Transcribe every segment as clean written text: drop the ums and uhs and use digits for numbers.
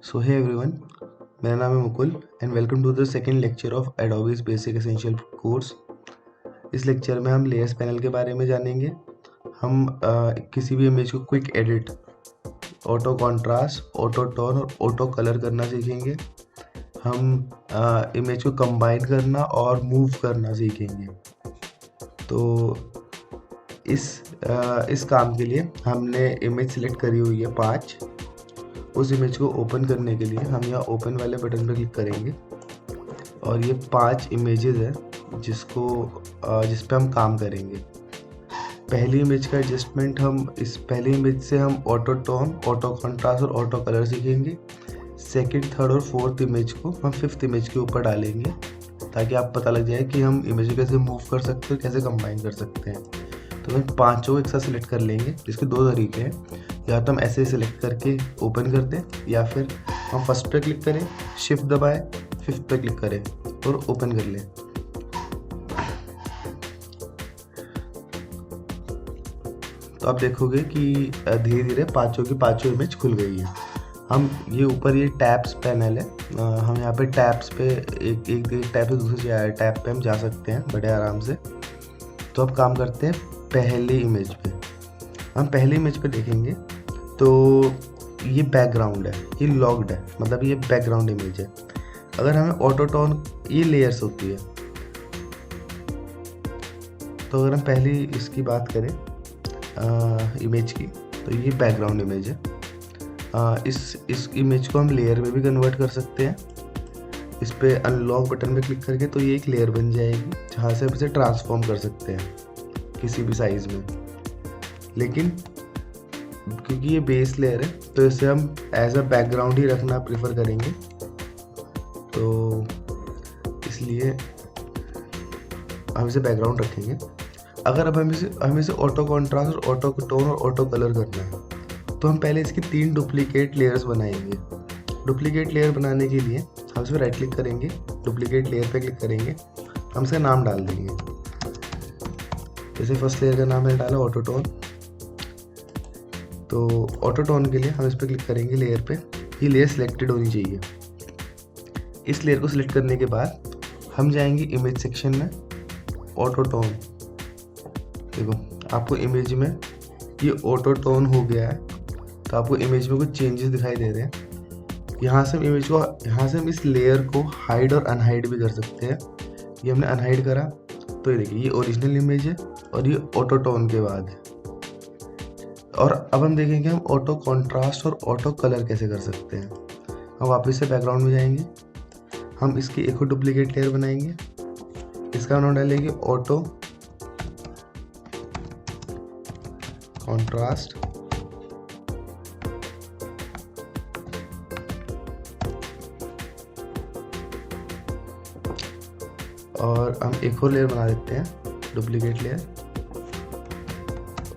सो hey everyone, मेरा नाम है Mukul and welcome to the second lecture of Adobe's basic essential course. इस lecture में हम लेयर्स पैनल के बारे में जानेंगे। हम किसी भी इमेज को quick edit, auto contrast, auto tone और ऑटो कलर करना सीखेंगे। हम इमेज को कंबाइन करना और मूव करना सीखेंगे। तो इस काम के लिए हमने इमेज सेलेक्ट करी हुई है 5। उस इमेज को ओपन करने के लिए हम यहाँ ओपन वाले बटन पर क्लिक करेंगे और ये 5 इमेजेस है जिस पे हम काम करेंगे। पहली इमेज का एडजस्टमेंट हम इस पहली इमेज से हम ऑटो टोन, ऑटो कॉन्ट्रास्ट और ऑटो कलर सीखेंगे। सेकंड, थर्ड और फोर्थ इमेज को हम फिफ्थ इमेज के ऊपर डालेंगे ताकि आप पता लग जाए कि हम इमेज को कैसे मूव कर सकते हैं, कैसे कंबाइन कर सकते हैं। तो हम 5 एक साथ सिलेक्ट कर लेंगे। इसके 2 तरीके हैं, या तो हम ऐसे सिलेक्ट करके ओपन कर दें या फिर हम फर्स्ट पे क्लिक करें, शिफ्ट दबाएं, फिफ्थ पे क्लिक करें और ओपन कर लें। तो आप देखोगे कि धीरे धीरे 5 की 5 इमेज खुल गई है। हम ये ऊपर ये टैब्स पैनल है, हम यहाँ पे टैब्स पे एक टैब से दूसरे टैब पे हम जा सकते हैं बड़े आराम से। तो अब काम करते हैं पहली इमेज पे। हम पहली इमेज पे देखेंगे तो ये बैकग्राउंड है, ये लॉक्ड है, मतलब ये बैकग्राउंड इमेज है। अगर हमें ऑटो टोन, ये लेयर्स होती है, तो अगर हम पहली इसकी बात करें इमेज की, तो ये बैकग्राउंड इमेज है। इस इमेज को हम लेयर में भी कन्वर्ट कर सकते हैं। इस पे अनलॉक बटन पे क्लिक करके तो ये एक लेयर बन जाएगी जहाँ से हम इसे ट्रांसफॉर्म कर सकते हैं किसी भी साइज में। लेकिन क्योंकि ये बेस लेयर है तो इसे हम एज अ बैकग्राउंड ही रखना प्रेफर करेंगे, तो इसलिए हम इसे बैकग्राउंड रखेंगे। अगर अब हम इसे ऑटो कॉन्ट्रास्ट और ऑटो टोन और ऑटो कलर करना है तो हम पहले इसकी 3 डुप्लीकेट लेयर्स बनाएंगे। डुप्लीकेट लेयर बनाने के लिए हम इस पर राइट क्लिक करेंगे, डुप्लीकेट लेयर पे क्लिक करेंगे, हम इसका नाम डाल देंगे। जैसे फर्स्ट लेयर का नाम है डाला ऑटो टोन, तो ऑटो टोन के लिए हम इस पर क्लिक करेंगे लेयर पे। ये लेयर सिलेक्टेड होनी चाहिए। इस लेयर को सिलेक्ट करने के बाद हम जाएंगे इमेज सेक्शन में, ऑटो टोन। देखो आपको इमेज में ये ऑटो टोन हो गया है, तो आपको इमेज में कुछ चेंजेस दिखाई दे रहे हैं। यहाँ से हम इस लेयर को हाइड और अनहाइड भी कर सकते हैं। ये हमने अनहाइड करा तो ये देखिए ये ओरिजिनल इमेज है और ये ऑटो टोन के बाद है। और अब हम देखेंगे हम ऑटो कॉन्ट्रास्ट और ऑटो कलर कैसे कर सकते हैं। हम वापस से बैकग्राउंड में जाएंगे, हम इसकी एक और डुप्लीकेट लेयर बनाएंगे, इसका नाम डालेंगे ऑटो कॉन्ट्रास्ट और हम एक और लेयर बना देते हैं, डुप्लीकेट लेयर,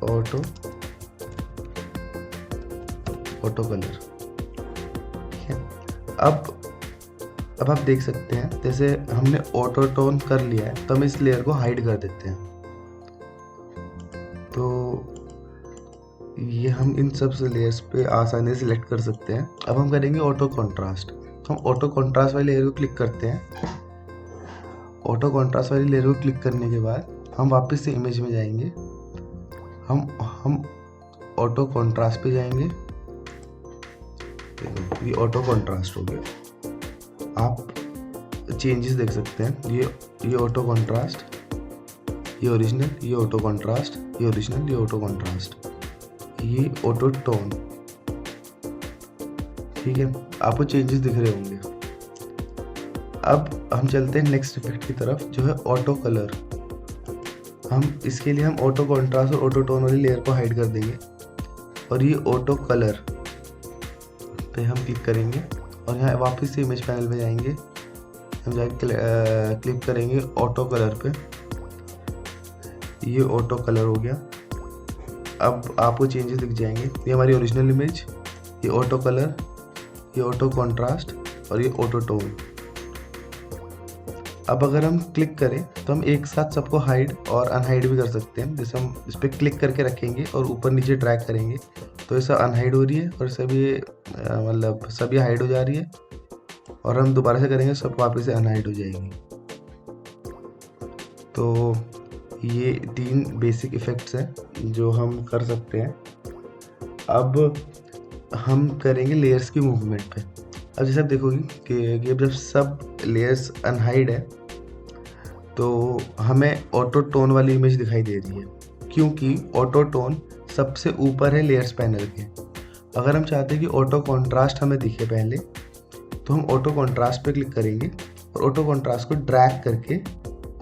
ऑटो कलर। ठीक है, अब आप देख सकते हैं जैसे हमने ऑटो टोन कर लिया है तो हम इस लेयर को हाइड कर देते हैं। तो ये हम इन सब लेयर्स पे आसानी से सिलेक्ट कर सकते हैं। अब हम करेंगे ऑटो कॉन्ट्रास्ट। हम ऑटो कॉन्ट्रास्ट वाली लेयर को क्लिक करते हैं। ऑटो कॉन्ट्रास्ट वाली लेयर को क्लिक करने के बाद हम वापस से इमेज में जाएंगे, हम ऑटो कॉन्ट्रास्ट पे जाएंगे। ये ऑटो कॉन्ट्रास्ट हो गया। आप चेंजेस देख सकते हैं, ये ऑटो कॉन्ट्रास्ट, ये ओरिजिनल, ये ऑटो कॉन्ट्रास्ट, ये ओरिजिनल, ये ऑटो कॉन्ट्रास्ट, ये ऑटो टोन। ठीक है, आपको चेंजेस दिख रहे होंगे। अब हम चलते हैं नेक्स्ट इफेक्ट की तरफ जो है ऑटो कलर। इसके लिए हम ऑटो कॉन्ट्रास्ट और ऑटो टोन वाली लेयर को हाइड कर देंगे और ये ऑटो कलर पे हम क्लिक करेंगे और यहाँ वापस से इमेज पैनल में जाएंगे। हम जाके क्लिक करेंगे ऑटो कलर पे, ये ऑटो कलर हो गया। अब आपको चेंजेस दिख जाएंगे। ये हमारी ओरिजिनल इमेज, ये ऑटो कलर, ये ऑटो कॉन्ट्रास्ट और ये ऑटो टोन। अब अगर हम क्लिक करें तो हम एक साथ सबको हाइड और अनहाइड भी कर सकते हैं। जैसे हम इस पर क्लिक करके रखेंगे और ऊपर नीचे ड्रैग करेंगे तो ऐसा अनहाइड हो रही है और सभी मतलब सभी हाइड हो जा रही है, और हम दोबारा से करेंगे सब वापस से अनहाइड हो जाएगी। तो ये 3 बेसिक इफ़ेक्ट्स हैं जो हम कर सकते हैं। अब हम करेंगे लेयर्स की मूवमेंट पे। अब जैसे आप देखोगे कि अब जब सब लेयर्स अनहाइड है तो हमें ऑटो टोन वाली इमेज दिखाई दे रही है, क्योंकि ऑटो टोन सबसे ऊपर है लेयर्स पैनल के। अगर हम चाहते हैं कि ऑटो कॉन्ट्रास्ट हमें दिखे पहले, तो हम ऑटो कॉन्ट्रास्ट पे क्लिक करेंगे और ऑटो कॉन्ट्रास्ट को ड्रैग करके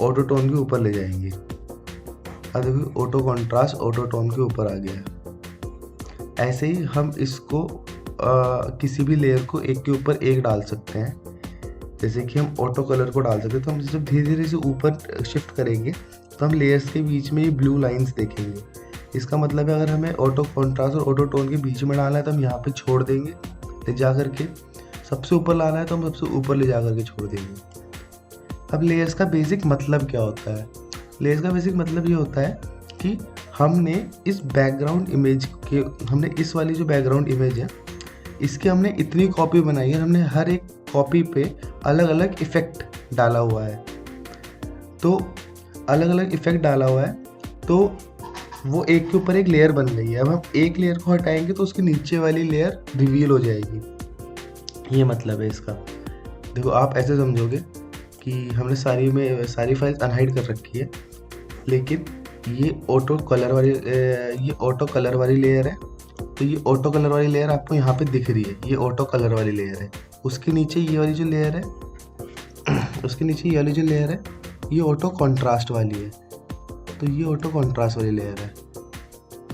ऑटो टोन के ऊपर ले जाएंगे। अब देखिए ऑटो कॉन्ट्रास्ट ऑटो टोन के ऊपर आ गया है। ऐसे ही हम इसको किसी भी लेयर को एक के ऊपर एक डाल सकते हैं। जैसे कि हम ऑटो कलर को डाल सकते हैं, तो हम जब धीरे धीरे से ऊपर शिफ्ट करेंगे तो हम लेयर्स के बीच में ये ब्लू लाइंस देखेंगे। इसका मतलब है अगर हमें ऑटो कॉन्ट्रास्ट और ऑटो टोन के बीच में डालना है तो हम यहाँ पे छोड़ देंगे ले जा करके, सबसे ऊपर लाना है तो हम सबसे ऊपर ले जा करके छोड़ देंगे। अब लेयर्स का बेसिक मतलब क्या होता है? लेयर्स का बेसिक मतलब ये होता है कि हमने इस बैकग्राउंड इमेज के, हमने इस वाली जो बैकग्राउंड इमेज है इसकी हमने इतनी कॉपी बनाई है, हमने हर एक कॉपी पे अलग अलग इफ़ेक्ट डाला हुआ है। तो अलग अलग इफ़ेक्ट डाला हुआ है तो वो एक के ऊपर एक लेयर बन गई है। अब हम एक लेयर को हटाएंगे तो उसके नीचे वाली लेयर रिवील हो जाएगी। ये मतलब है इसका। देखो आप ऐसे समझोगे कि हमने सारी फाइल्स अनहाइड कर रखी है, लेकिन ये ऑटो कलर वाली लेयर है। तो ये ऑटो कलर वाली लेयर आपको यहाँ पे दिख रही है, ये ऑटो कलर वाली लेयर है। उसके नीचे ये वाली जो लेयर है ये ऑटो कॉन्ट्रास्ट वाली है। तो ये ऑटो कॉन्ट्रास्ट वाली लेयर है,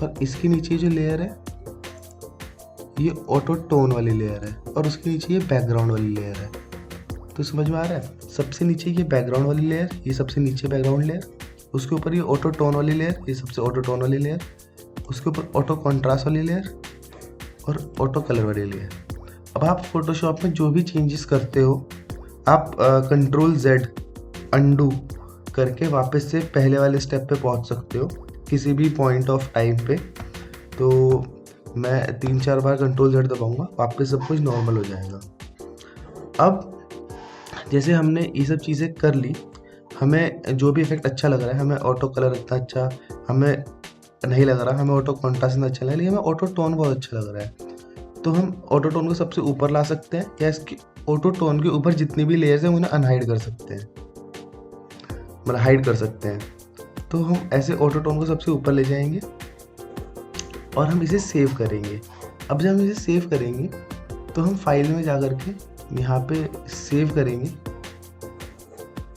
और इसके नीचे जो लेयर है ये ऑटो टोन वाली लेयर है, और उसके नीचे ये बैकग्राउंड वाली लेयर है। तो समझ में आ रहा है? सबसे नीचे ये बैकग्राउंड वाली लेयर, ये सबसे नीचे बैकग्राउंड लेयर, उसके ऊपर ये ऑटो टोन वाली लेयर, ये सबसे ऑटो टोन वाली लेयर, उसके ऊपर ऑटो कॉन्ट्रास्ट वाली लेयर और ऑटो कलर वाली लेयर। अब आप फोटोशॉप में जो भी चेंजेस करते हो आप Ctrl+Z अंडू करके वापस से पहले वाले स्टेप पे पहुंच सकते हो किसी भी पॉइंट ऑफ टाइम पे। तो मैं 3-4 बार Ctrl+Z दबाऊंगा, वापस सब कुछ नॉर्मल हो जाएगा। अब जैसे हमने ये सब चीज़ें कर ली, हमें जो भी इफेक्ट अच्छा लग रहा है, हमें ऑटो कलर इतना अच्छा हमें नहीं लग रहा, हमें ऑटो कॉन्ट्रास्ट इतना अच्छा लग रहा है, लेकिन हमें ऑटो टोन बहुत अच्छा लग रहा है, तो हम ऑटो टोन को सबसे ऊपर ला सकते हैं, या इसके ऑटो टोन के ऊपर जितनी भी लेयर्स हैं उन्हें अनहाइड कर सकते हैं, मतलब हाइड कर सकते हैं। तो हम ऐसे ऑटो टोन को सबसे ऊपर ले जाएंगे और हम इसे सेव करेंगे। अब जब हम इसे सेव करेंगे तो हम फाइल में जा कर के यहाँ पे सेव करेंगे,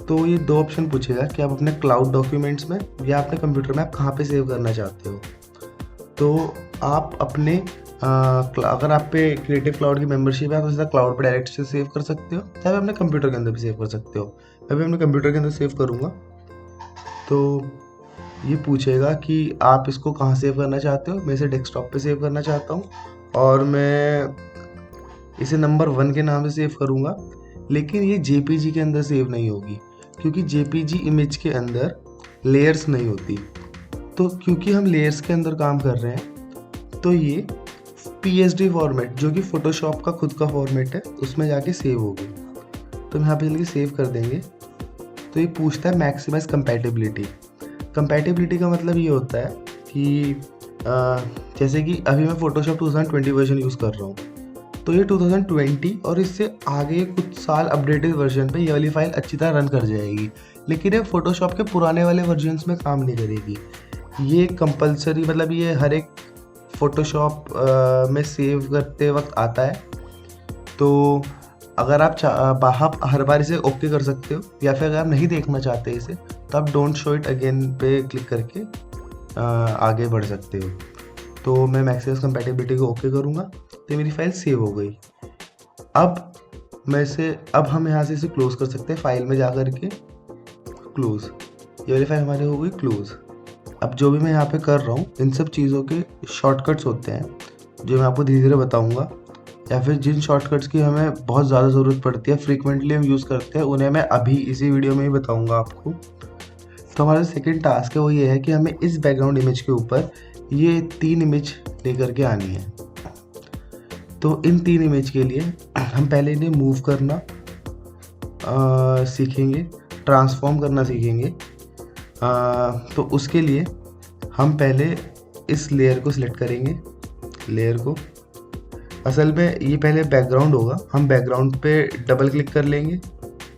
तो ये 2 ऑप्शन पूछेगा कि आप अपने क्लाउड डॉक्यूमेंट्स में या अपने कंप्यूटर में आप कहाँ पे सेव करना चाहते हो। तो आप अपने अगर आप पे क्रिएटिव क्लाउड की मेंबरशिप है तो सीधा क्लाउड पे डायरेक्ट से सेव कर सकते हो, या अपने कंप्यूटर के अंदर भी सेव कर सकते हो। मैं भी अपने कंप्यूटर के अंदर सेव करूँगा। तो ये पूछेगा कि आप इसको कहाँ सेव करना चाहते हो। मैं इसे डेस्कटॉप पे सेव करना चाहता हूँ और मैं इसे नंबर 1 के नाम से सेव करूँगा, लेकिन ये JPG के अंदर सेव नहीं होगी, क्योंकि JPG इमेज के अंदर लेयर्स नहीं होती। तो क्योंकि हम लेयर्स के अंदर काम कर रहे हैं तो ये PSD फॉर्मेट, जो कि फोटोशॉप का खुद का फॉर्मेट है, उसमें जाके सेव होगी। तो हम यहाँ पे जल्दी सेव कर देंगे। तो ये पूछता है मैक्सिमाइज कंपैटिबिलिटी। कंपैटिबिलिटी का मतलब ये होता है कि जैसे कि अभी मैं फोटोशॉप 2020 वर्जन यूज़ कर रहा हूँ, तो ये 2020 और इससे आगे कुछ साल अपडेटेड वर्जन पे ये वाली फाइल अच्छी तरह रन कर जाएगी, लेकिन ये फोटोशॉप के पुराने वाले वर्जन्स में काम नहीं करेगी। ये कंपलसरी, मतलब ये हर एक फोटोशॉप में सेव करते वक्त आता है। तो अगर आप हर बार इसे ओके कर सकते हो, या फिर अगर आप नहीं देखना चाहते इसे तो आप डोंट शो इट अगेन पे क्लिक करके आगे बढ़ सकते हो। तो मैं मैक्सिमम कंपैटिबिलिटी को ओके करूँगा, तो मेरी फाइल सेव हो गई। अब हम यहाँ से इसे क्लोज कर सकते हैं, फाइल में जा कर के क्लोज। ये वाली फाइल हमारी हो गई क्लोज। अब जो भी मैं यहाँ पे कर रहा हूँ, इन सब चीज़ों के शॉर्टकट्स होते हैं जो मैं आपको धीरे धीरे बताऊँगा, या फिर जिन शॉर्टकट्स की हमें बहुत ज़्यादा ज़रूरत पड़ती है, फ्रीक्वेंटली हम यूज़ करते हैं, उन्हें मैं अभी इसी वीडियो में ही बताऊँगा आपको। तो हमारा सेकंड टास्क है वो ये है कि हमें इस बैकग्राउंड इमेज के ऊपर ये 3 इमेज लेकर के आनी है। तो इन 3 इमेज के लिए हम पहले इन्हें मूव करना सीखेंगे, ट्रांसफॉर्म करना सीखेंगे। तो उसके लिए हम पहले इस लेयर को सिलेक्ट करेंगे। लेयर को असल में ये पहले बैकग्राउंड होगा, हम बैकग्राउंड पे डबल क्लिक कर लेंगे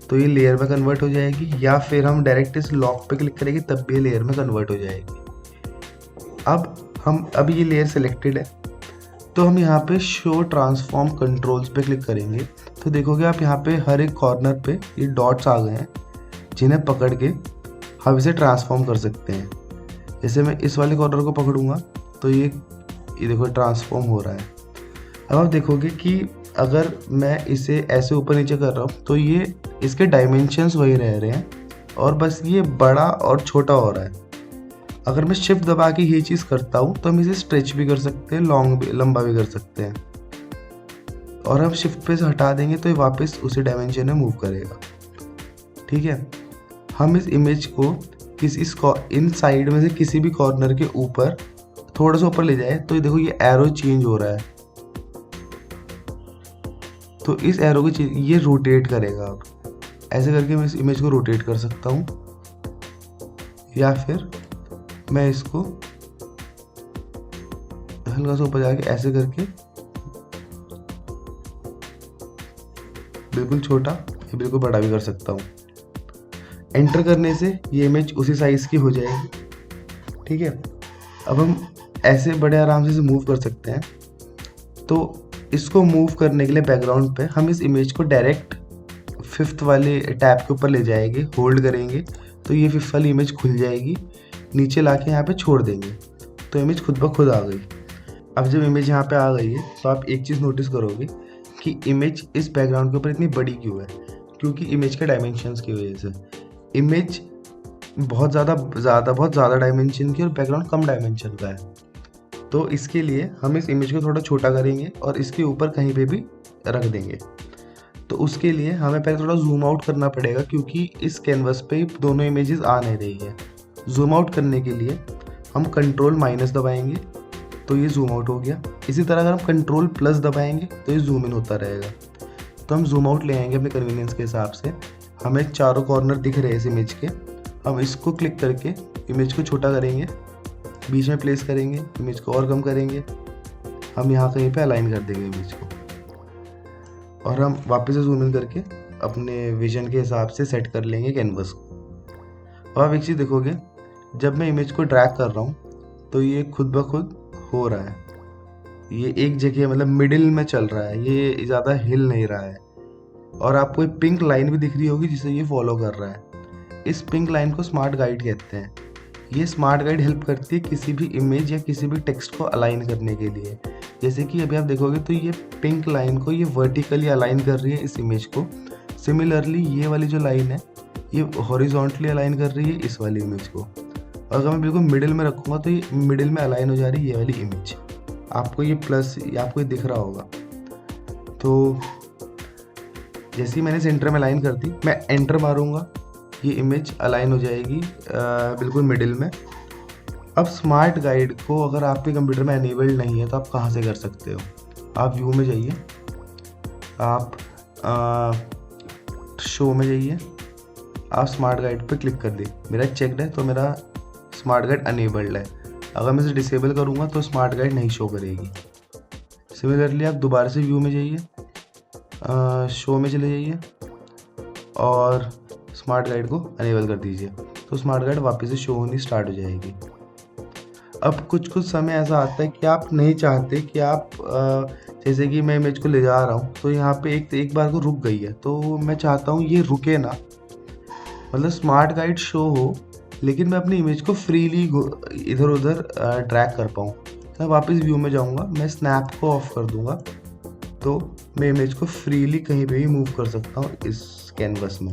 तो ये लेयर में कन्वर्ट हो जाएगी, या फिर हम डायरेक्ट इस लॉक पे क्लिक करेंगे तब भी ये लेयर में कन्वर्ट हो जाएगी। अब ये लेयर सिलेक्टेड है तो हम यहाँ पे शो ट्रांसफॉर्म कंट्रोल्स पे क्लिक करेंगे तो देखोगे आप यहाँ पे हर एक कॉर्नर पे ये डॉट्स आ गए हैं जिन्हें पकड़ के हम इसे ट्रांसफॉर्म कर सकते हैं। जैसे मैं इस वाले कॉर्नर को पकड़ूंगा तो ये देखो ट्रांसफॉर्म हो रहा है। अब आप देखोगे कि अगर मैं इसे ऐसे ऊपर नीचे कर रहा हूँ तो ये इसके डायमेंशंस वही रह रहे हैं और बस ये बड़ा और छोटा हो रहा है। अगर मैं शिफ्ट दबा के ये चीज़ करता हूँ तो हम इसे स्ट्रेच भी कर सकते हैं, लंबा भी कर सकते हैं, और हम शिफ्ट पे से हटा देंगे तो ये वापस उसी डायमेंशन में मूव करेगा। ठीक है, हम इस इमेज को इन साइड में से किसी भी कॉर्नर के ऊपर थोड़ा सा ऊपर ले जाए तो ये देखो ये एरो चेंज हो रहा है, तो इस एरो को ये रोटेट करेगा। अब ऐसे करके मैं इस इमेज को रोटेट कर सकता हूँ, या फिर मैं इसको हल्का सा ऊपर जाके ऐसे करके बिल्कुल छोटा या बिल्कुल बड़ा भी कर सकता हूँ। एंटर करने से ये इमेज उसी साइज की हो जाएगी। ठीक है, अब हम ऐसे बड़े आराम से मूव कर सकते हैं। तो इसको मूव करने के लिए बैकग्राउंड पे हम इस इमेज को डायरेक्ट 5th वाले टैब के ऊपर ले जाएंगे, होल्ड करेंगे तो ये 5th वाली इमेज खुल जाएगी। नीचे लाके यहाँ पे छोड़ देंगे तो इमेज खुद ब खुद आ गई। अब जब इमेज यहाँ पे आ गई है तो आप एक चीज़ नोटिस करोगे कि इमेज इस बैकग्राउंड के ऊपर इतनी बड़ी क्यों है, क्योंकि इमेज के डायमेंशंस की वजह से। इमेज बहुत ज़्यादा डायमेंशन की और बैकग्राउंड कम डायमेंशन का है, तो इसके लिए हम इस इमेज को थोड़ा छोटा करेंगे और इसके ऊपर कहीं पे भी रख देंगे। तो उसके लिए हमें पहले थोड़ा जूम आउट करना पड़ेगा क्योंकि इस कैनवस पे दोनों इमेजेस आ नहीं रही है। जूम आउट करने के लिए हम कंट्रोल- दबाएंगे तो ये जूम आउट हो गया। इसी तरह अगर हम कंट्रोल+ दबाएंगे तो ये जूम इन होता रहेगा। तो हम जूम आउट ले आएंगे अपने कन्वीनियंस के हिसाब से। हमें चारों कॉर्नर दिख रहे हैं इस इमेज के, हम इसको क्लिक करके इमेज को छोटा करेंगे, बीच में प्लेस करेंगे, इमेज को और कम करेंगे, हम यहाँ कहीं पे अलाइन कर देंगे इमेज को, और हम वापस से जूम इन करके अपने विजन के हिसाब से सेट कर लेंगे कैनवस को। और आप एक चीज़ देखोगे, जब मैं इमेज को ड्रैग कर रहा हूँ तो ये खुद ब खुद हो रहा है, ये एक जगह मतलब मिडिल में चल रहा है, ये ज़्यादा हिल नहीं रहा है। और आपको एक पिंक लाइन भी दिख रही होगी जिसे ये फॉलो कर रहा है। इस पिंक लाइन को स्मार्ट गाइड कहते हैं। ये स्मार्ट गाइड हेल्प करती है किसी भी इमेज या किसी भी टेक्स्ट को अलाइन करने के लिए। जैसे कि अभी आप देखोगे तो ये पिंक लाइन को ये वर्टिकली अलाइन कर रही है इस इमेज को। सिमिलरली ये वाली जो लाइन है ये हॉरिजॉन्टली अलाइन कर रही है इस वाली इमेज को। और अगर मैं बिल्कुल मिडिल में रखूँगा तो ये मिडिल में अलाइन हो जा रही है ये वाली इमेज। आपको ये प्लस आपको ये दिख रहा होगा। तो जैसे ही मैंने सेंटर में अलाइन कर दी, मैं एंटर मारूंगा, ये इमेज अलाइन हो जाएगी बिल्कुल मिडिल में। अब स्मार्ट गाइड को अगर आपके कंप्यूटर में एनेबल्ड नहीं है तो आप कहाँ से कर सकते हो? आप व्यू में जाइए, आप शो में जाइए, आप स्मार्ट गाइड पे क्लिक कर दी। मेरा चेकड है तो मेरा स्मार्ट गाइड अनेबल्ड है। अगर मैं इसे डिसेबल करूँगा तो स्मार्ट गाइड नहीं शो करेगी। सिमिलरली आप दोबारा से व्यू में जाइए, शो में चले जाइए और स्मार्ट गाइड को अनेबल कर दीजिए, तो स्मार्ट गाइड वापस से शो होनी स्टार्ट हो जाएगी। अब कुछ समय ऐसा आता है कि आप नहीं चाहते कि आप जैसे कि मैं इमेज को ले जा रहा हूँ तो यहाँ पे एक बार को रुक गई है, तो मैं चाहता हूँ ये रुके ना, मतलब स्मार्ट गाइड शो हो लेकिन मैं अपनी इमेज को फ्रीली इधर उधर ड्रैग कर पाऊँ। मैं वापस व्यू में जाऊँगा, मैं स्नैप को ऑफ कर दूँगा तो मैं इमेज को फ्रीली कहीं पे भी मूव कर सकता हूँ इस कैनवस में।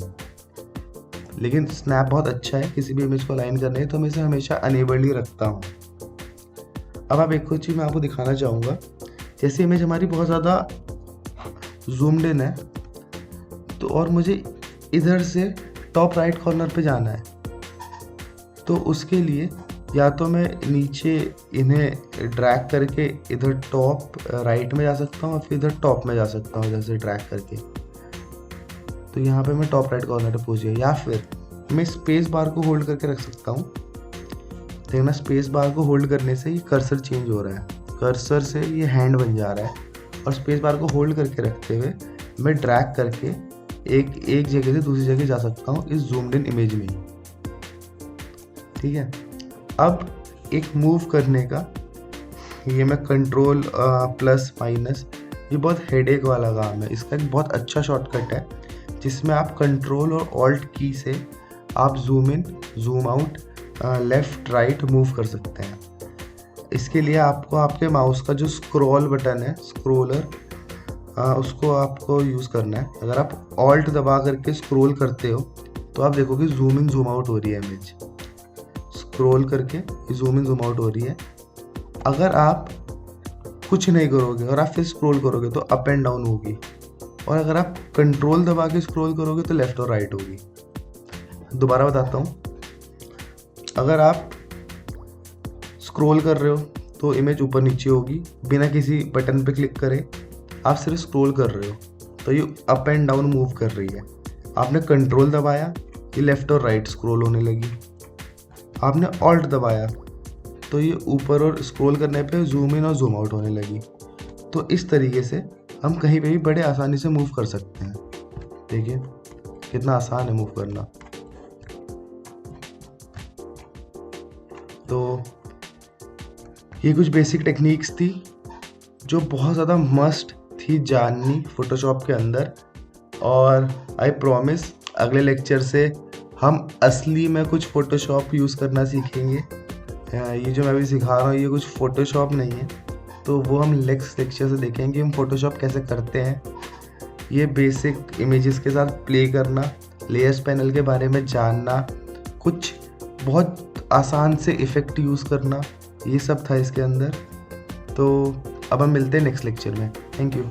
लेकिन स्नैप बहुत अच्छा है किसी भी इमेज को अलाइन करने है, तो मैं इसे हमेशा अनेबल्ड ही रखता हूँ। अब आप एक और चीज़ मैं आपको दिखाना चाहूँगा, जैसे इमेज हमारी बहुत ज़्यादा जूम्ड इन है तो और मुझे इधर से टॉप राइट कॉर्नर पे जाना है, तो उसके लिए या तो मैं नीचे इन्हें ड्रैग करके इधर टॉप राइट में जा सकता हूँ और फिर इधर टॉप में जा सकता हूँ इधर से ड्रैग करके। तो यहाँ पे मैं टॉप राइट कॉर्नर पे पहुँच गया। या फिर मैं स्पेस बार को होल्ड करके रख सकता हूँ। देखना स्पेस बार को होल्ड करने से ये कर्सर चेंज हो रहा है, कर्सर से ये हैंड बन जा रहा है। और स्पेस बार को होल्ड करके रखते हुए मैं ड्रैग करके एक जगह से दूसरी जगह जा सकता हूँ इस जूम्ड इन इमेज में ही। ठीक है, अब एक मूव करने का ये मैं कंट्रोल प्लस माइनस, ये बहुत हेडेक वाला काम है। इसका एक बहुत अच्छा शॉर्टकट है जिसमें आप कंट्रोल और ऑल्ट की से आप zoom in zoom out left right move कर सकते हैं। इसके लिए आपको आपके माउस का जो स्क्रॉल बटन है, स्क्रोलर, उसको आपको यूज़ करना है। अगर आप ऑल्ट दबा करके स्क्रॉल करते हो तो आप देखोगे जूम इन जूम आउट हो रही है इमेज। स्क्रॉल करके जूम इन जूम आउट हो रही है। अगर आप कुछ नहीं करोगे और आप फिर स्क्रॉल करोगे तो अप एंड डाउन होगी, और अगर आप कंट्रोल दबा के स्क्रॉल करोगे तो लेफ़्ट और राइट होगी। दोबारा बताता हूँ, अगर आप स्क्रॉल कर रहे हो तो इमेज ऊपर नीचे होगी बिना किसी बटन पे क्लिक करे। आप सिर्फ स्क्रॉल कर रहे हो तो ये अप एंड डाउन मूव कर रही है। आपने कंट्रोल दबाया, ये लेफ़्ट और राइट स्क्रॉल होने लगी। आपने ऑल्ट दबाया तो ये ऊपर और स्क्रॉल करने पे जूम इन और जूम आउट होने लगी। तो इस तरीके से हम कहीं पे भी बड़े आसानी से मूव कर सकते हैं। देखिए कितना आसान है मूव करना। तो ये कुछ बेसिक टेक्निक्स थी जो बहुत ज़्यादा मस्ट थी जाननी फोटोशॉप के अंदर। और आई प्रॉमिस अगले लेक्चर से हम असली में कुछ फ़ोटोशॉप यूज़ करना सीखेंगे। ये जो मैं अभी सिखा रहा हूँ ये कुछ फ़ोटोशॉप नहीं है, तो वो हम नेक्स्ट लेक्चर से देखेंगे हम फ़ोटोशॉप कैसे करते हैं। ये बेसिक इमेजेस के साथ प्ले करना, लेयर्स पैनल के बारे में जानना, कुछ बहुत आसान से इफ़ेक्ट यूज़ करना, ये सब था इसके अंदर। तो अब हम मिलते हैं नेक्स्ट लेक्चर में। Thank you.